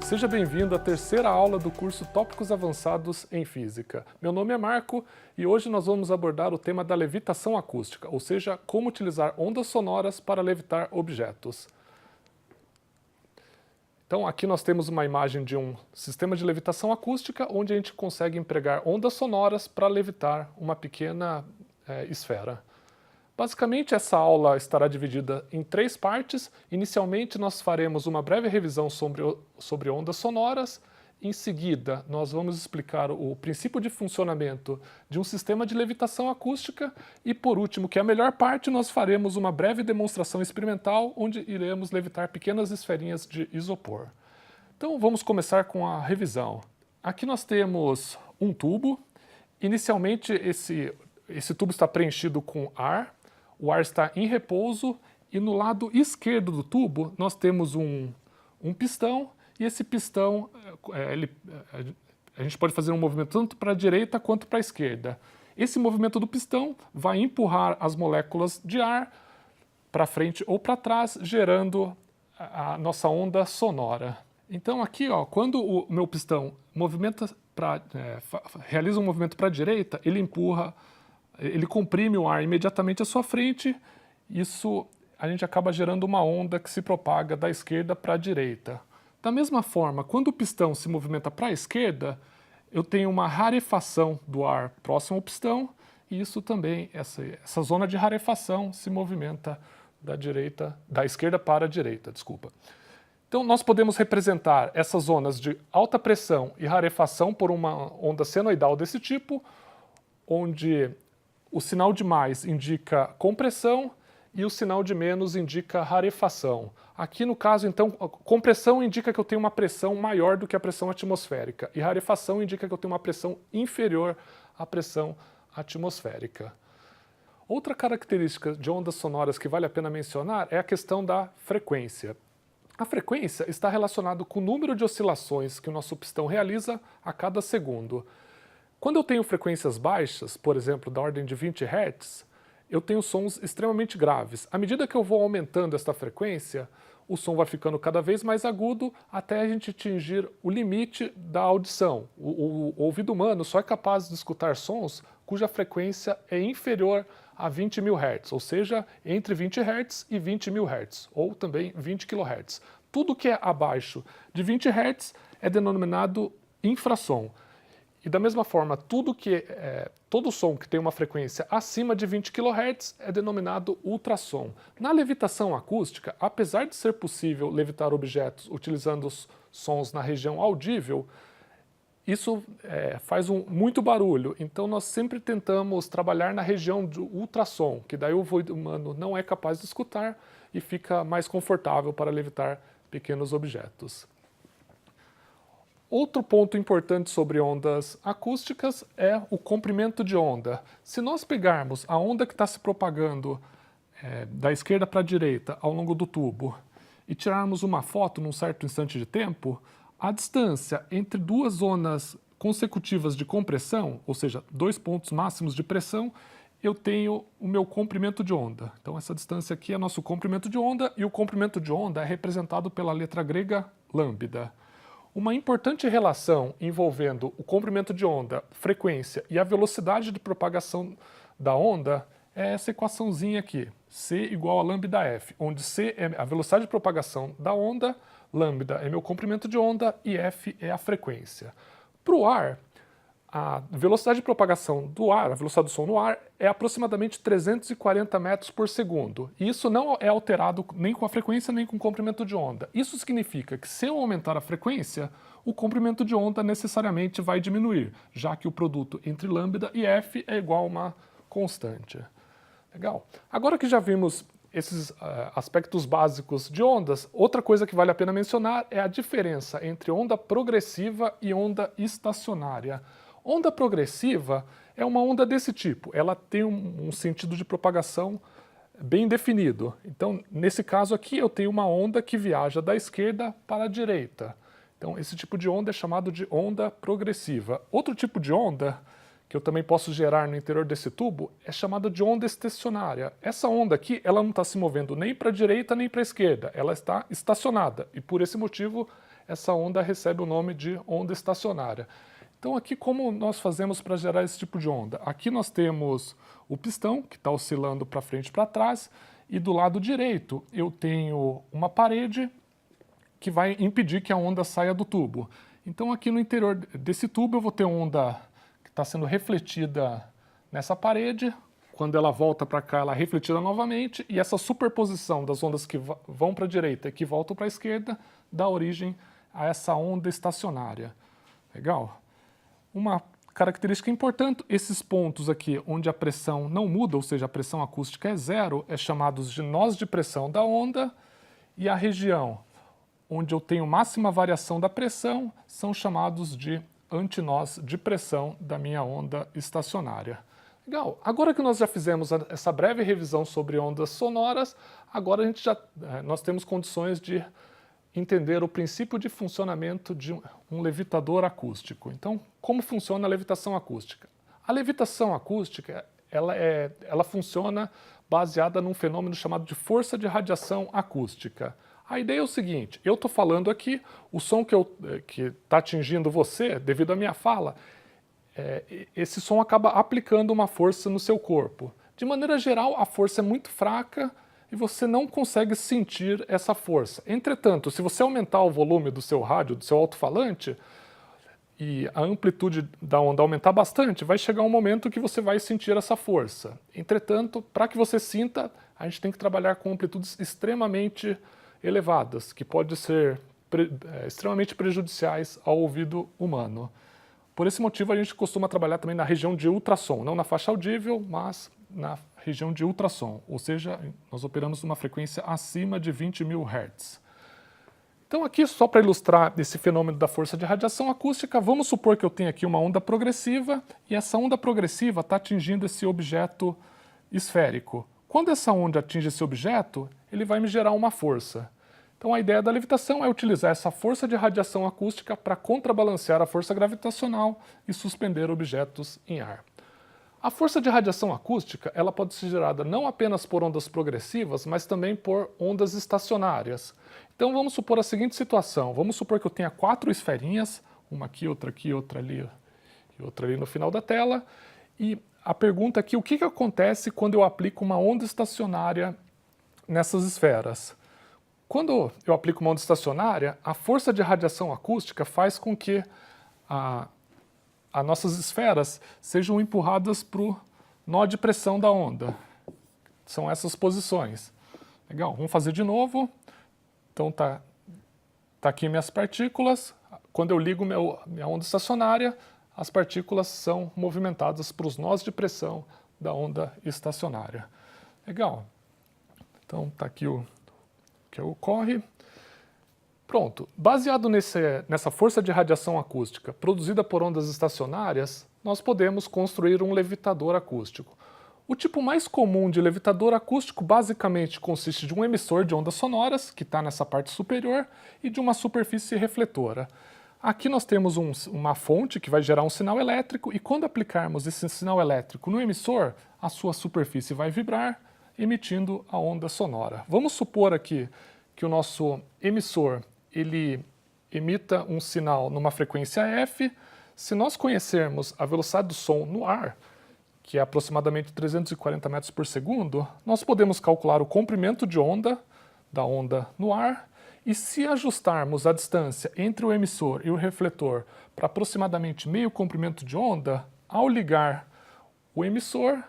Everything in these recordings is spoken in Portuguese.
Seja bem-vindo à terceira aula do curso Tópicos Avançados em Física. Meu nome é Marco e hoje nós vamos abordar o tema da levitação acústica, ou seja, como utilizar ondas sonoras para levitar objetos. Então aqui nós temos uma imagem de um sistema de levitação acústica onde a gente consegue empregar ondas sonoras para levitar uma pequena esfera. Basicamente, essa aula estará dividida em três partes. Inicialmente, nós faremos uma breve revisão sobre ondas sonoras. Em seguida, nós vamos explicar o princípio de funcionamento de um sistema de levitação acústica. E, por último, que é a melhor parte, nós faremos uma breve demonstração experimental, onde iremos levitar pequenas esferinhas de isopor. Então, vamos começar com a revisão. Aqui nós temos um tubo. Inicialmente, esse tubo está preenchido com ar. O ar está em repouso e no lado esquerdo do tubo nós temos um pistão e esse pistão, a gente pode fazer um movimento tanto para a direita quanto para a esquerda. Esse movimento do pistão vai empurrar as moléculas de ar para frente ou para trás, gerando a nossa onda sonora. Então aqui, quando o meu pistão realiza um movimento para a direita, ele comprime o ar imediatamente à sua frente, isso a gente acaba gerando uma onda que se propaga da esquerda para a direita. Da mesma forma, quando o pistão se movimenta para a esquerda, eu tenho uma rarefação do ar próximo ao pistão, e isso também, essa zona de rarefação se movimenta da esquerda para a direita, desculpa. Então nós podemos representar essas zonas de alta pressão e rarefação por uma onda senoidal desse tipo, onde o sinal de mais indica compressão e o sinal de menos indica rarefação. Aqui no caso, então, compressão indica que eu tenho uma pressão maior do que a pressão atmosférica e rarefação indica que eu tenho uma pressão inferior à pressão atmosférica. Outra característica de ondas sonoras que vale a pena mencionar é a questão da frequência. A frequência está relacionada com o número de oscilações que o nosso pistão realiza a cada segundo. Quando eu tenho frequências baixas, por exemplo, da ordem de 20 Hz, eu tenho sons extremamente graves. À medida que eu vou aumentando esta frequência, o som vai ficando cada vez mais agudo até a gente atingir o limite da audição. O ouvido humano só é capaz de escutar sons cuja frequência é inferior a 20.000 Hz, ou seja, entre 20 Hz e 20.000 Hz, ou também 20 kHz. Tudo que é abaixo de 20 Hz é denominado infrassom. E da mesma forma, todo som que tem uma frequência acima de 20 kHz é denominado ultrassom. Na levitação acústica, apesar de ser possível levitar objetos utilizando os sons na região audível, isso faz muito barulho. Então nós sempre tentamos trabalhar na região do ultrassom, que daí o ouvido humano não é capaz de escutar e fica mais confortável para levitar pequenos objetos. Outro ponto importante sobre ondas acústicas é o comprimento de onda. Se nós pegarmos a onda que está se propagando da esquerda para a direita ao longo do tubo e tirarmos uma foto num certo instante de tempo, a distância entre duas zonas consecutivas de compressão, ou seja, dois pontos máximos de pressão, eu tenho o meu comprimento de onda. Então essa distância aqui é nosso comprimento de onda e o comprimento de onda é representado pela letra grega lambda. Uma importante relação envolvendo o comprimento de onda, frequência e a velocidade de propagação da onda é essa equaçãozinha aqui, C igual a lambda_f, onde C é a velocidade de propagação da onda, lambda é meu comprimento de onda e f é a frequência. Para o ar, a velocidade de propagação do ar, a velocidade do som no ar, é aproximadamente 340 metros por segundo. E isso não é alterado nem com a frequência nem com o comprimento de onda. Isso significa que se eu aumentar a frequência, o comprimento de onda necessariamente vai diminuir, já que o produto entre lambda e f é igual a uma constante. Legal. Agora que já vimos esses aspectos básicos de ondas, outra coisa que vale a pena mencionar é a diferença entre onda progressiva e onda estacionária. Onda progressiva é uma onda desse tipo, ela tem um sentido de propagação bem definido. Então, nesse caso aqui, eu tenho uma onda que viaja da esquerda para a direita. Então, esse tipo de onda é chamado de onda progressiva. Outro tipo de onda, que eu também posso gerar no interior desse tubo, é chamada de onda estacionária. Essa onda aqui, ela não está se movendo nem para a direita nem para a esquerda, ela está estacionada, e por esse motivo essa onda recebe o nome de onda estacionária. Então aqui como nós fazemos para gerar esse tipo de onda? Aqui nós temos o pistão, que está oscilando para frente e para trás, e do lado direito eu tenho uma parede que vai impedir que a onda saia do tubo. Então aqui no interior desse tubo eu vou ter onda que está sendo refletida nessa parede, quando ela volta para cá ela é refletida novamente, e essa superposição das ondas que vão para a direita e que voltam para a esquerda dá origem a essa onda estacionária. Legal? Uma característica importante, esses pontos aqui onde a pressão não muda, ou seja, a pressão acústica é zero, é chamados de nós de pressão da onda, e a região onde eu tenho máxima variação da pressão são chamados de antinós de pressão da minha onda estacionária. Legal, agora que nós já fizemos essa breve revisão sobre ondas sonoras, agora nós temos condições de entender o princípio de funcionamento de um levitador acústico. Então, como funciona a levitação acústica? A levitação acústica, ela funciona baseada num fenômeno chamado de força de radiação acústica. A ideia é o seguinte, eu estou falando aqui, o som que está atingindo você, devido à minha fala, esse som acaba aplicando uma força no seu corpo. De maneira geral, a força é muito fraca e você não consegue sentir essa força. Entretanto, se você aumentar o volume do seu rádio, do seu alto-falante, e a amplitude da onda aumentar bastante, vai chegar um momento que você vai sentir essa força. Entretanto, para que você sinta, a gente tem que trabalhar com amplitudes extremamente elevadas, que podem ser extremamente prejudiciais ao ouvido humano. Por esse motivo, a gente costuma trabalhar também na região de ultrassom, não na faixa audível, mas na região de ultrassom, ou seja, nós operamos numa frequência acima de 20.000 Hz. Então aqui, só para ilustrar esse fenômeno da força de radiação acústica, vamos supor que eu tenho aqui uma onda progressiva, e essa onda progressiva está atingindo esse objeto esférico. Quando essa onda atinge esse objeto, ele vai me gerar uma força. Então a ideia da levitação é utilizar essa força de radiação acústica para contrabalancear a força gravitacional e suspender objetos em ar. A força de radiação acústica ela pode ser gerada não apenas por ondas progressivas, mas também por ondas estacionárias. Então vamos supor a seguinte situação, vamos supor que eu tenha 4 esferinhas, uma aqui, outra ali e outra ali no final da tela, e a pergunta aqui, o que acontece quando eu aplico uma onda estacionária nessas esferas? Quando eu aplico uma onda estacionária, a força de radiação acústica faz com que as nossas esferas sejam empurradas para o nó de pressão da onda. São essas posições. Legal, vamos fazer de novo. Então tá aqui minhas partículas. Quando eu ligo minha onda estacionária, as partículas são movimentadas para os nós de pressão da onda estacionária. Legal. Então tá aqui o que ocorre. Pronto, baseado nessa força de radiação acústica produzida por ondas estacionárias, nós podemos construir um levitador acústico. O tipo mais comum de levitador acústico basicamente consiste de um emissor de ondas sonoras, que está nessa parte superior, e de uma superfície refletora. Aqui nós temos uma fonte que vai gerar um sinal elétrico, e quando aplicarmos esse sinal elétrico no emissor, a sua superfície vai vibrar, emitindo a onda sonora. Vamos supor aqui que o nosso emissor ele emita um sinal numa frequência F. Se nós conhecermos a velocidade do som no ar, que é aproximadamente 340 metros por segundo, nós podemos calcular o comprimento de onda da onda no ar, e se ajustarmos a distância entre o emissor e o refletor para aproximadamente meio comprimento de onda, ao ligar o emissor,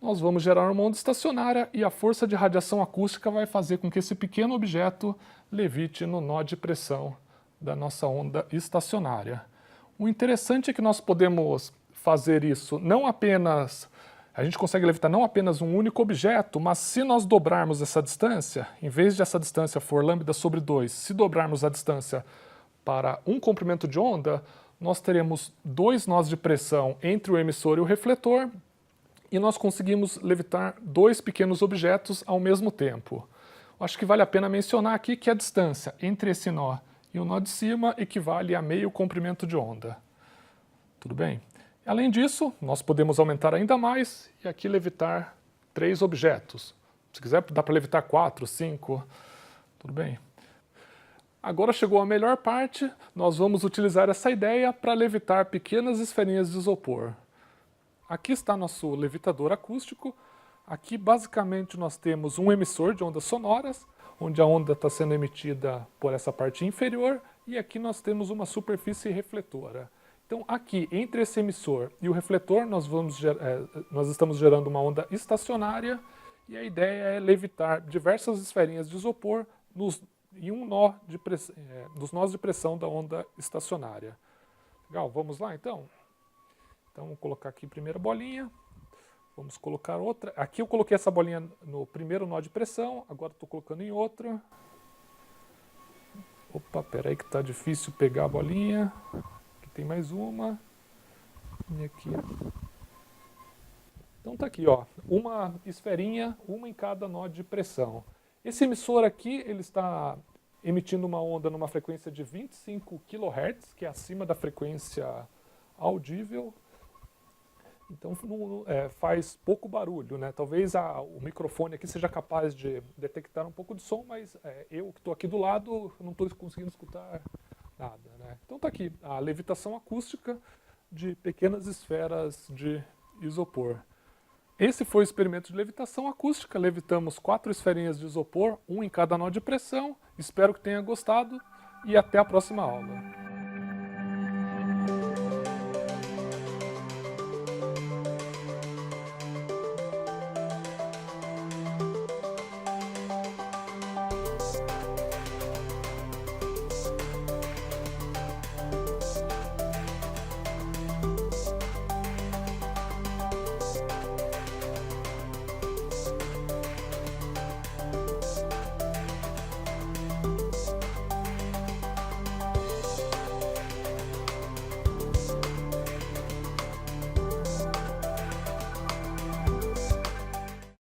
nós vamos gerar uma onda estacionária e a força de radiação acústica vai fazer com que esse pequeno objeto levite no nó de pressão da nossa onda estacionária. O interessante é que nós podemos fazer isso não apenas, a gente consegue levitar não apenas um único objeto, mas se nós dobrarmos essa distância, em vez de essa distância for lambda sobre 2, se dobrarmos a distância para um comprimento de onda, nós teremos 2 nós de pressão entre o emissor e o refletor, e nós conseguimos levitar 2 pequenos objetos ao mesmo tempo. Acho que vale a pena mencionar aqui que a distância entre esse nó e o nó de cima equivale a meio comprimento de onda. Tudo bem? Além disso, nós podemos aumentar ainda mais e aqui levitar 3 objetos. Se quiser, dá para levitar 4, 5, tudo bem? Agora chegou a melhor parte, nós vamos utilizar essa ideia para levitar pequenas esferinhas de isopor. Aqui está nosso levitador acústico. Aqui basicamente nós temos um emissor de ondas sonoras, onde a onda está sendo emitida por essa parte inferior, e aqui nós temos uma superfície refletora. Então aqui, entre esse emissor e o refletor, nós estamos gerando uma onda estacionária, e a ideia é levitar diversas esferinhas de isopor nos nós de pressão da onda estacionária. Legal, vamos lá então? Então vou colocar aqui a primeira bolinha, vamos colocar outra. Aqui eu coloquei essa bolinha no primeiro nó de pressão, agora estou colocando em outro. Opa, peraí que está difícil pegar a bolinha. Aqui tem mais uma. E aqui. Então tá aqui, ó, uma esferinha, uma em cada nó de pressão. Esse emissor aqui, ele está emitindo uma onda numa frequência de 25 kHz, que é acima da frequência audível. Então faz pouco barulho, né? Talvez o microfone aqui seja capaz de detectar um pouco de som, mas eu que estou aqui do lado não estou conseguindo escutar nada, né? Então tá aqui a levitação acústica de pequenas esferas de isopor. Esse foi o experimento de levitação acústica. Levitamos 4 esferinhas de isopor, um em cada nó de pressão. Espero que tenha gostado e até a próxima aula.